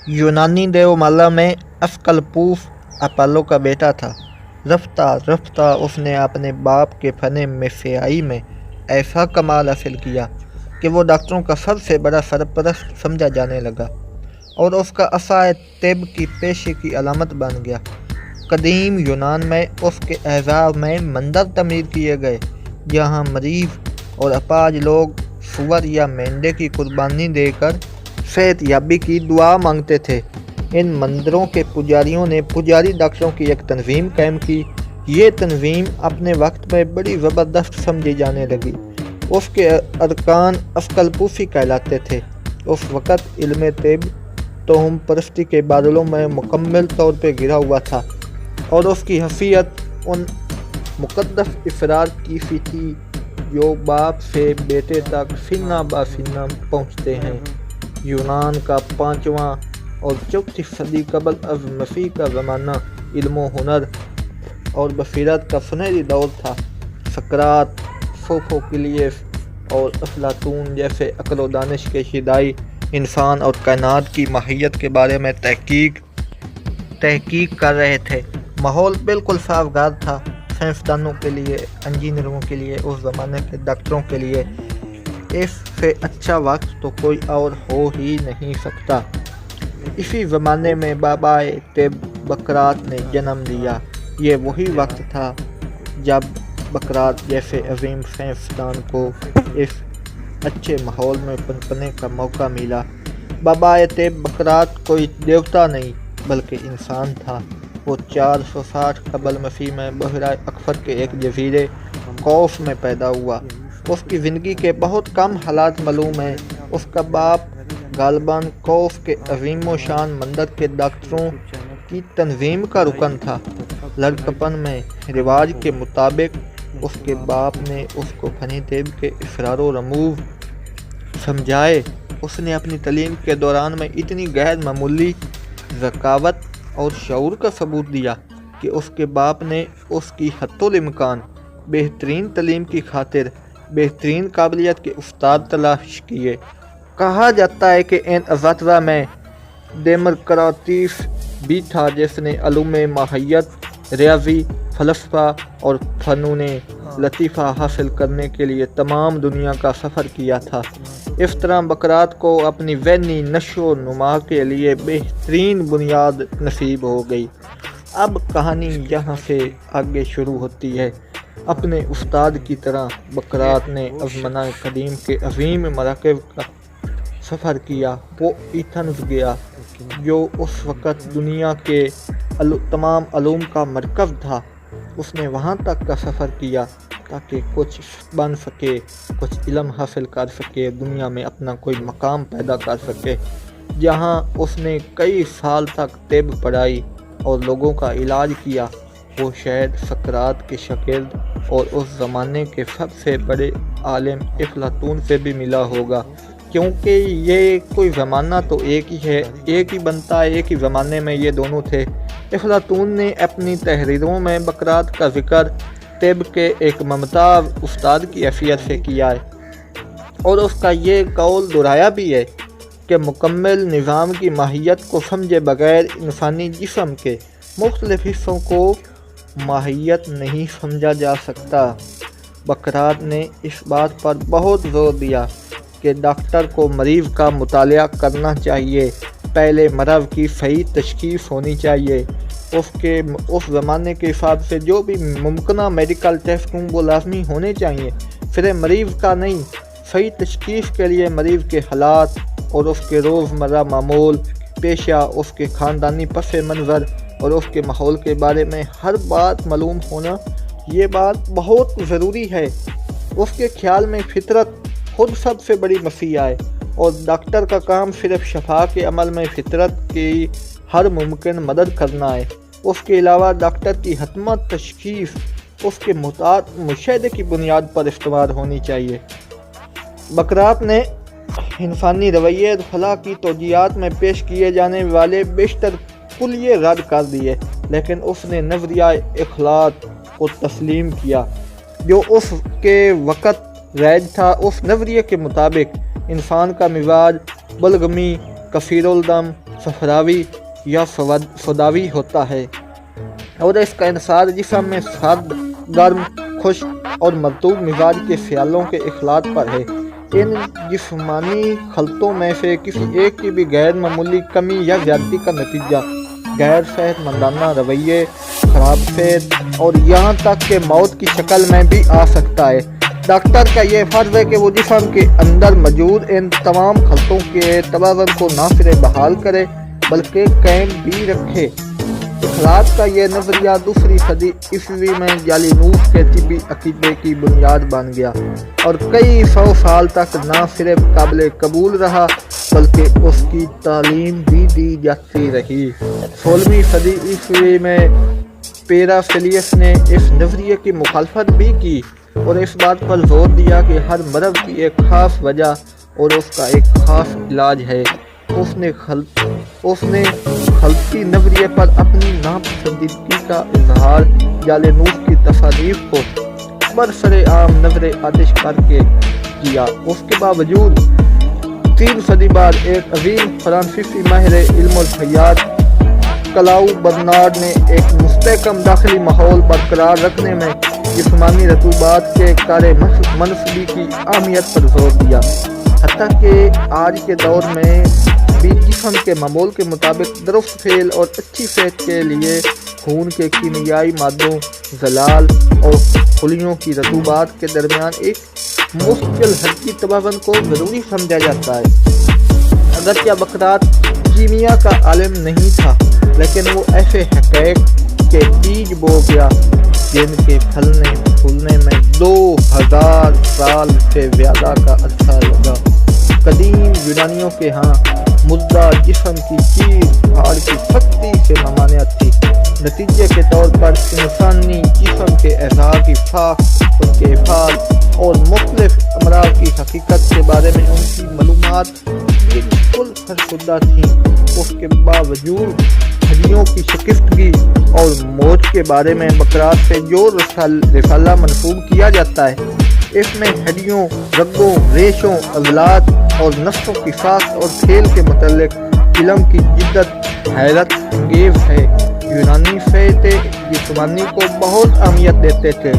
यूनानी देवमाला में अस्कलपूस अपोलो का बेटा था। रफ्ता रफ्ता उसने अपने बाप के फने मिस्याई में ऐसा कमाल हासिल किया कि वो डॉक्टरों का सबसे बड़ा सरपरस्त समझा जाने लगा और उसका असाए तिब की पेशे की अलामत बन गया। कदीम यूनान में उसके एजाज़ में मंदिर तमीर किए गए जहाँ मरीज़ और अपाज लोग सूअर या मेंढे की कुर्बानी देकर सेहत याबी की दुआ मांगते थे। इन मंदिरों के पुजारियों ने पुजारी डॉक्टरों की एक तंजीम कायम की। ये तंजीम अपने वक्त में बड़ी ज़बरदस्त समझी जाने लगी। उसके अरकान अस्कलपूसी कहलाते थे। उस वक़्त इल्म तिब तोहम परस्ती के बादलों में मुकम्मल तौर पर घिरा हुआ था और उसकी हैसियत उन मुक़द्दस इफ़रार की सी थी जो बाप से बेटे तक सीना बा सीना पहुँचते हैं। यूनान का 5वां और 4वीं सदी कबल अज़ मसीह का ज़माना इल्म हुनर और बसीरत का सुनहरी दौर था। सकरात, सोफोक्लियस और अफलातून जैसे अक्ल व दानिश के शिदाई इंसान और कायनात की माहियत के बारे में तहकीक कर रहे थे। माहौल बिल्कुल साज़गार था साइंसदानों के लिए, इंजीनियरों के लिए, उस ज़माने के डॉक्टरों के लिए। इससे अच्छा वक्त तो कोई और हो ही नहीं सकता। इसी ज़माने में बाबाए तिब बकरात ने जन्म लिया। ये वही वक्त था जब बकरात जैसे अजीम साइंसदान को इस अच्छे माहौल में पनपने का मौका मिला। बाबाए तिब बकरात कोई देवता नहीं बल्कि इंसान था। वो 460 कबल मसीह में बहरा अकफर के एक जजीरे कौफ में पैदा हुआ। उसकी ज़िंदगी के बहुत कम हालात मालूम हैं। उसका बाप गालबान कौफ के अजीम शान मंदिर के डॉक्टरों की तंजीम का रुकन था। लड़कपन में रिवाज के मुताबिक उसके बाप ने उसको फनी तिब के इसरार व रमूज समझाए। उसने अपनी तालीम के दौरान में इतनी गैर मामूली ज़कावत और शऊर का सबूत दिया कि उसके बाप ने उसकी हत्तुल इम्कान बेहतरीन तालीम की खातिर बेहतरीन काबिलियत के उस्ताद तलाश किए। कहा जाता है कि इन अज़ातज़ा में डेमोक्रातिस भी था जिसने अलूम माहियत, रियाजी, फ़लसफ़ा और फ़नूने लतीफ़ा हासिल करने के लिए तमाम दुनिया का सफ़र किया था। इस तरह बकरात को अपनी ज़हनी नशो नुमा के लिए बेहतरीन बुनियाद नसीब हो गई। अब कहानी यहाँ से आगे शुरू होती है। अपने उस्ताद की तरह बकरात ने अज़मना कदीम के अज़ीम मराकिब का सफ़र किया। वो एथेंस गया जो उस वक़्त दुनिया के तमाम अलूम का मरकज़ था। उसने वहाँ तक का सफ़र किया ताकि कुछ बन सके, कुछ इल्म हासिल कर सके, दुनिया में अपना कोई मकाम पैदा कर सके। जहाँ उसने कई साल तक तिब पढ़ाई और लोगों का इलाज किया। वो शायद सकरात के शागिर्द और उस ज़माने के सबसे बड़े आलिम अफलातून से भी मिला होगा, क्योंकि ये कोई ज़माना तो एक ही है, एक ही बनता है, एक ही ज़माने में ये दोनों थे। अफलातून ने अपनी तहरीरों में बकरात का ज़िक्र तिब के एक मुमताज़ उस्ताद की हैसियत से किया है और उसका ये कौल दोहराया भी है कि मुकम्मल निज़ाम की माहियत को समझे बगैर इंसानी जिस्म के मुख्तलिफ हिस्सों को माहियत नहीं समझा जा सकता। बकरात ने इस बात पर बहुत ज़ोर दिया कि डॉक्टर को मरीज़ का मुतालिया करना चाहिए, पहले मरज़ की सही तशख़ीस होनी चाहिए। उस ज़माने के हिसाब से जो भी मुमकिन मेडिकल टेस्ट हों वो लाजमी होने चाहिए, सिर्फ मरीज़ का नहीं। सही तशख़ीस के लिए मरीज़ के हालात और उसके रोज़मर्रा मामूल, पेशा, उसके ख़ानदानी पस मंज़र और उसके माहौल के बारे में हर बात मालूम होना, ये बात बहुत ज़रूरी है। उसके ख़्याल में फितरत खुद सबसे बड़ी मसीहा है और डॉक्टर का काम सिर्फ शफा के अमल में फितरत की हर मुमकिन मदद करना है। उसके अलावा डॉक्टर की हतमत तशख़ीस उसके मुशाहदे की बुनियाद पर इस्तेमाल होनी चाहिए। बकरात ने इंसानी रवैये और फलाह की तौजीहात में पेश किए जाने वाले बेशतर कुलिये रद्द कर दिए, लेकिन उसने नज़रिया इखलाक को तस्लीम किया जो उसके वक़्त राइज था। उस नज़रिए के मुताबिक इंसान का मिजाज बलगमी, कसीरुल दम सफरावी या फदावी होता है और इसका इंसार जिस्म में सर्द, गर्म, खुश और मरतूब मिजाज के ख्यालों के इखलात पर है। इन जिस्मानी खलतों में से किसी एक की भी गैर मामूली कमी या ज़्यादती का नतीजा गैर सेहतमंदाना रवैये, खराब सेहत और यहाँ तक कि मौत की शक्ल में भी आ सकता है। डॉक्टर का ये फ़र्ज़ है कि वो जिस्म के अंदर मौजूद इन तमाम खलतों के तवाज़ुन को ना सिर्फ बहाल करे बल्कि कायम भी रखे। इखलाक का यह नज़रिया दूसरी सदी ईस्वी में जालिनूस के तिब्बी अकीदे की बुनियाद बन गया और कई सौ साल तक न सिर्फ काबिल कबूल रहा बल्कि उसकी तालीम भी दी जाती रही। 16वीं सदी ईस्वी में पैरासेलियस ने इस नज़रिए की मुखालफत भी की और इस बात पर जोर दिया कि हर मर्ज़ की एक ख़ास वजह और उसका एक ख़ास इलाज है। उसने खल्की नज़रिए पर अपनी नापसंदीदगी का इजहार जालिनूस की तसानीफ को बरसरे आम नजर आतिश करके किया। उसके बावजूद 3 सदी बाद एक अजीम फ्रांसीसी माहिर इल्मुल हयात क्लाउ बर्नार्ड ने एक मुस्तहकम दाखिली माहौल बरकरार रखने में जिस्मानी रतूबात के कार्य मनसबी की अहमियत पर जोर दिया। हत्ता कि आज के दौर में भी जिस्म के मामूल के मुताबिक दुरुस्त फेल और अच्छी सेहत के लिए खून के कीमियाई मादों, जलाल और खुलियों की रतूबात के दरमियान एक मुश्किल हल्की तवाज़ुन को ज़रूरी समझा जाता है। अगरचे बकरात कीमिया का आलिम नहीं था लेकिन वो ऐसे हक़ैक़ के बीज बो गया जिनके फलने फूलने में 2000 साल से ज़्यादा का अरसा लगा। कदीम यूनानियों के यहाँ मुद्दा जिस्म की चीर फाड़ की सख्ती से ममानियत थी। नतीजे के तौर पर इंसानी जिस्म के अज़ा की फाक, उनके फाल और मुख्तलिफ अमराज़ की हकीकत के बारे में उनकी मालूमात बिल्कुल फरसुदा थी। उसके बावजूद हड्डियों की शिकस्तगी और मौत के बारे में बकरात से जो रिसाला मनसूब किया जाता है इसमें हड्डियों, रगों, रेशों, अज़लात और नस्लों की साख्त और खेल के मुतल्लिक इल्म की जिद्दत हैरत अंगेज़ है। यूनानी फ़हते जिस्मानी को बहुत अहमियत देते थे,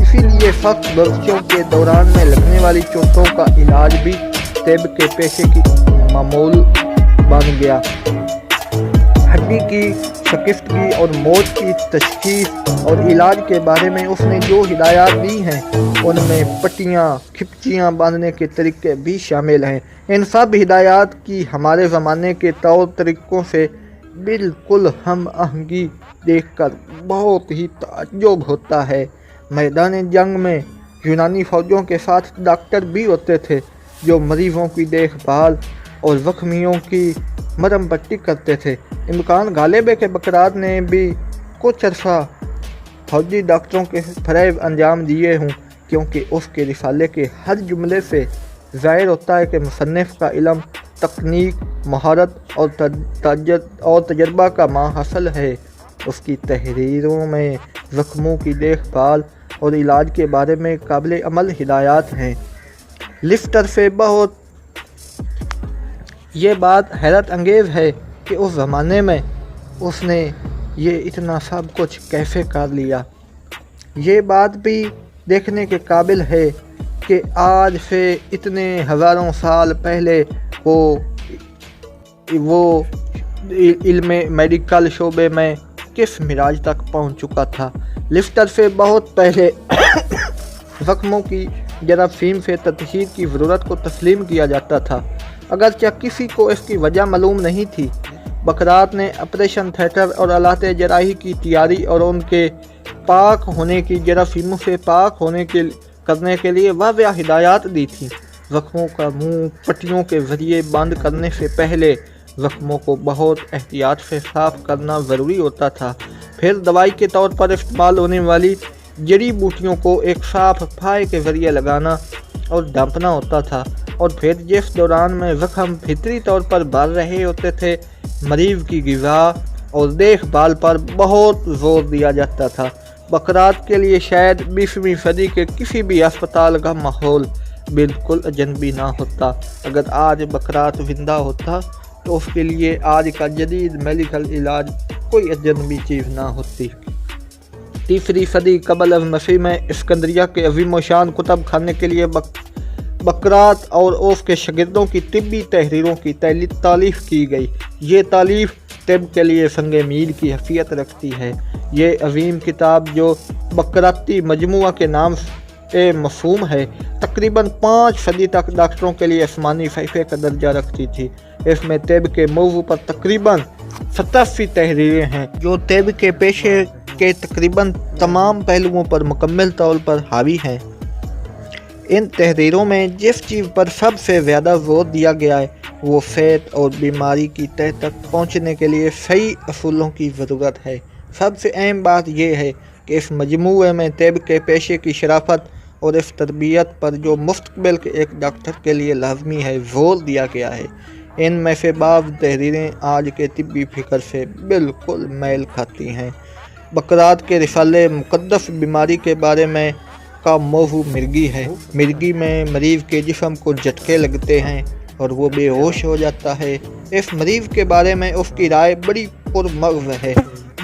इसीलिए सख्त वर्जिशों के दौरान में लगने वाली चोटों का इलाज भी तिब के पेशे की मामूल बन गया। हड्डी की शिकस्तगी और मौत की तशख़ीस और इलाज के बारे में उसने जो हिदायत दी हैं उनमें पट्टियाँ, खिपचियाँ बांधने के तरीके भी शामिल हैं। इन सब हिदायत की हमारे ज़माने के तौर तरीक़ों से बिल्कुल हम आहंगी देखकर बहुत ही ताज्जुब होता है। मैदान जंग में यूनानी फ़ौजों के साथ डॉक्टर भी होते थे जो मरीज़ों की देखभाल और ज़ख्मियों की मरहम पट्टी करते थे। इमकान गालिब के बकरात ने भी कुछ अरसा फौजी डॉक्टरों के फ़रज़ अंजाम दिए हों क्योंकि उसके रिसाले के हर जुमले से ज़ाहिर होता है कि मुसन्निफ़ का इल्म, तकनीक, महारत और तजर्बा का माहसल है। उसकी तहरीरों में ज़ख्मों की देखभाल और इलाज के बारे में काबिल अमल हिदायत हैं। लिफ्टर से बहुत ये बात हैरत अंगेज़ है कि उस ज़माने में उसने ये इतना सब कुछ कैसे कर लिया। ये बात भी देखने के काबिल है कि आज से इतने हज़ारों साल पहले वो इल्म मेडिकल शोबे में किस मिराज तक पहुंच चुका था। लिफ्टर से बहुत पहले ज़ख्मों की जरासीम से तशहीर की ज़रूरत को तस्लीम किया जाता था, अगरचे किसी को इसकी वजह मालूम नहीं थी। बकरात ने ऑपरेशन थिएटर और आलाते जराही की तैयारी और उनके पाक होने की जरासीमों से पाक करने के लिए वाज़ेह हिदायत दी थी। ज़ख्मों का मुंह पट्टियों के ज़रिए बंद करने से पहले ज़ख्मों को बहुत एहतियात से साफ़ करना ज़रूरी होता था। फिर दवाई के तौर पर इस्तेमाल होने वाली जड़ी बूटियों को एक साफ फाए के ज़रिए लगाना और ढांपना होता था और फिर जिस दौरान में ज़ख्म फितरी तौर पर भर रहे होते थे मरीज़ की ग़िज़ा और देखभाल पर बहुत ज़ोर दिया जाता था। बकरात के लिए शायद 20वीं सदी के किसी भी अस्पताल का माहौल बिल्कुल अजनबी ना होता। अगर आज बकरात जिंदा होता تو اس کے لیے آج کا جدید میڈیکل علاج کوئی اجنبی چیز نہ ہوتی۔ تیسری صدی قبل از مسیح میں اسکندریہ کے عظیم و شان کتب خانے کے لیے بقراط اور اس کے شاگردوں کی طبی تحریروں کی تالیف کی گئی۔ یہ تالیف طب کے لیے سنگ میل کی حیثیت رکھتی ہے۔ یہ عظیم کتاب جو بقراطی مجموعہ کے نام سے مفہوم ہے، تقریباً 5 صدی تک ڈاکٹروں کے لیے آسمانی صحیفے کا درجہ رکھتی تھی۔ اس میں طب کے موضوع پر تقریباً 87 تحریریں ہیں جو طب کے پیشے کے تقریباً تمام پہلوؤں پر مکمل طور پر حاوی ہیں۔ ان تحریروں میں جس چیز پر سب سے زیادہ زور دیا گیا ہے وہ صحت اور بیماری کی تہ تک پہنچنے کے لیے صحیح اصولوں کی ضرورت ہے۔ سب سے اہم بات یہ ہے کہ اس مجموعے میں طب کے پیشے کی شرافت اور اس تربیت پر جو مستقبل کے ایک ڈاکٹر کے لیے لازمی ہے زور دیا گیا ہے۔ ان میں سے بعض تحریریں آج کے طبی فکر سے بالکل میل کھاتی ہیں۔ بقراط کے رسالے مقدس بیماری کے بارے میں کا موضوع مرگی ہے۔ مرگی میں مریض کے جسم کو جھٹکے لگتے ہیں اور وہ بے ہوش ہو جاتا ہے۔ اس مریض کے بارے میں اس کی رائے بڑی پرمغز ہے۔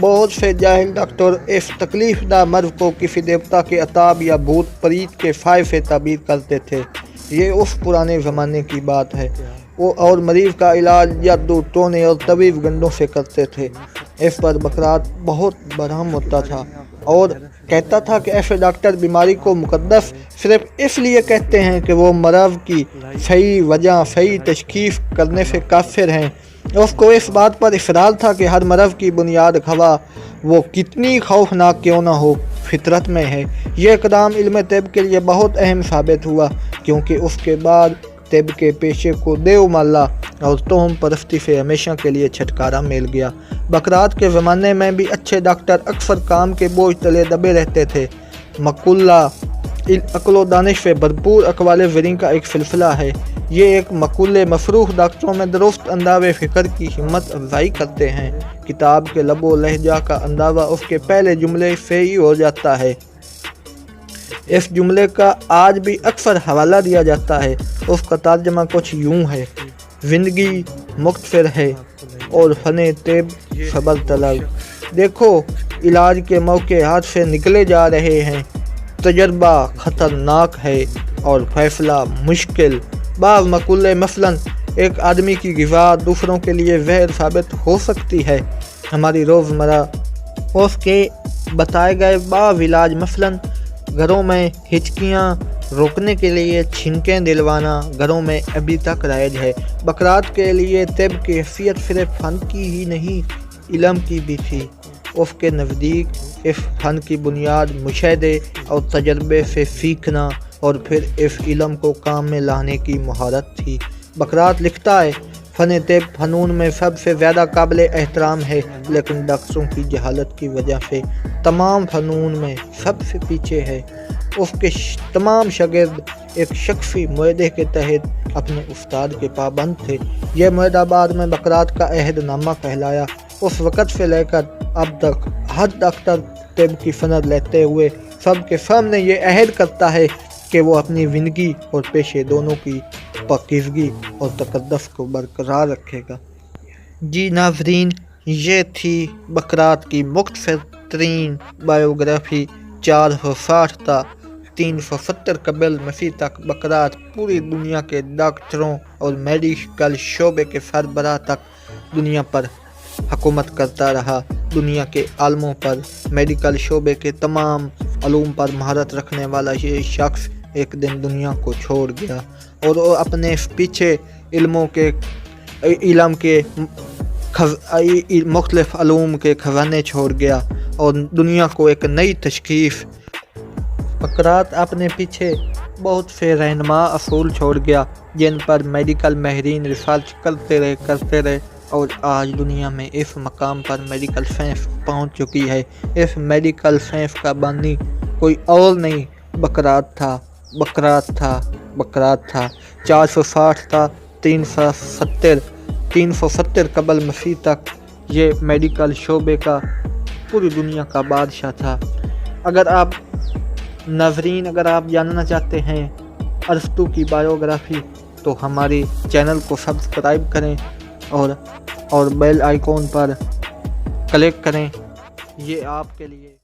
بہت سے جاہل ڈاکٹر اس تکلیف دہ مرض کو کسی دیوتا کے عطاب یا بھوت پریت کے فائدے سے تعبیر کرتے تھے۔ یہ اس پرانے زمانے کی بات ہے۔ وہ اور مریض کا علاج جادو ٹونے اور طبیب گنڈوں سے کرتے تھے۔ اس پر بقراط بہت برہم ہوتا تھا اور کہتا تھا کہ ایسے ڈاکٹر بیماری کو مقدس صرف اس لیے کہتے ہیں کہ وہ مرض کی صحیح وجہ صحیح تشخیص کرنے سے قاصر ہیں۔ اس کو اس بات پر اصرار تھا کہ ہر مرض کی بنیاد خواہ وہ کتنی خوفناک کیوں نہ ہو فطرت میں ہے۔ یہ اقدام علم طب کے لیے بہت اہم ثابت ہوا کیونکہ اس کے بعد طب کے پیشے کو دیو مالا اور توہم پرستی سے ہمیشہ کے لیے چھٹکارا مل گیا۔ بقراط کے زمانے میں بھی اچھے ڈاکٹر اکثر کام کے بوجھ تلے دبے رہتے تھے۔ مقولہ عقل و دانش سے بھرپور اقوال زریں کا ایک سلسلہ ہے۔ یہ ایک مقولے مفروح ڈاکٹروں میں درست انداز فکر کی ہمت افزائی کرتے ہیں۔ کتاب کے لب و لہجہ کا اندازہ اس کے پہلے جملے سے ہی ہو جاتا ہے۔ اس جملے کا آج بھی اکثر حوالہ دیا جاتا ہے۔ اس کا ترجمہ کچھ یوں ہے: زندگی مختصر ہے اور فن طب صبر طلب۔ دیکھو علاج کے موقع ہاتھ سے نکلے جا رہے ہیں، تجربہ خطرناک ہے اور فیصلہ مشکل۔ بعض مقولے مثلاً ایک آدمی کی غذا دوسروں کے لیے زہر ثابت ہو سکتی ہے۔ ہماری روزمرہ اس کے بتائے گئے بعض علاج مثلاً گھروں میں ہچکیاں روکنے کے لیے چھینکیں دلوانا گھروں میں ابھی تک رائج ہے۔ بقراط کے لیے طب کی حیثیت صرف فن کی ہی نہیں علم کی بھی تھی۔ اس کے نزدیک اس فن کی بنیاد مشاہدے اور تجربے سے سیکھنا اور پھر اس علم کو کام میں لانے کی مہارت تھی۔ بقراط لکھتا ہے: فن طب فنون میں سب سے زیادہ قابل احترام ہے لیکن ڈاکٹروں کی جہالت کی وجہ سے تمام فنون میں سب سے پیچھے ہے۔ اس کے تمام شاگرد ایک شخصی معاہدے کے تحت اپنے استاد کے پابند تھے۔ یہ معاہدہ بعد میں بقراط کا عہد نامہ کہلایا۔ اس وقت سے لے کر اب تک ہر ڈاکٹر طب کی سند لیتے ہوئے سب کے سامنے یہ عہد کرتا ہے کہ وہ اپنی زندگی اور پیشے دونوں کی پاکیزگی اور تقدس کو برقرار رکھے گا۔ جی ناظرین، یہ تھی بقراط کی مختصر ترین بائیوگرافی۔ 460 تا 370 قبل مسیح تک بقراط پوری دنیا کے ڈاکٹروں اور میڈیکل شعبے کے سربراہ تک دنیا پر حکومت کرتا رہا۔ دنیا کے عالموں پر میڈیکل شعبے کے تمام علوم پر مہارت رکھنے والا یہ شخص ایک دن دنیا کو چھوڑ گیا اور وہ اپنے پیچھے علم کے مختلف علوم کے خزانے چھوڑ گیا اور دنیا کو ایک نئی تشخیص۔ بقراط اپنے پیچھے بہت سے رہنما اصول چھوڑ گیا جن پر میڈیکل ماہرین ریسرچ کرتے رہے اور آج دنیا میں اس مقام پر میڈیکل سائنس پہنچ چکی ہے۔ اس میڈیکل سائنس کا بانی کوئی اور نہیں بقراط تھا۔ 460 تا 370 قبل مسیح تک یہ میڈیکل شعبے کا پوری دنیا کا بادشاہ تھا۔ اگر آپ جاننا چاہتے ہیں ارسطو کی بائیوگرافی تو ہماری چینل کو سبسکرائب کریں اور بیل آئیکن پر کلک کریں، یہ آپ کے لیے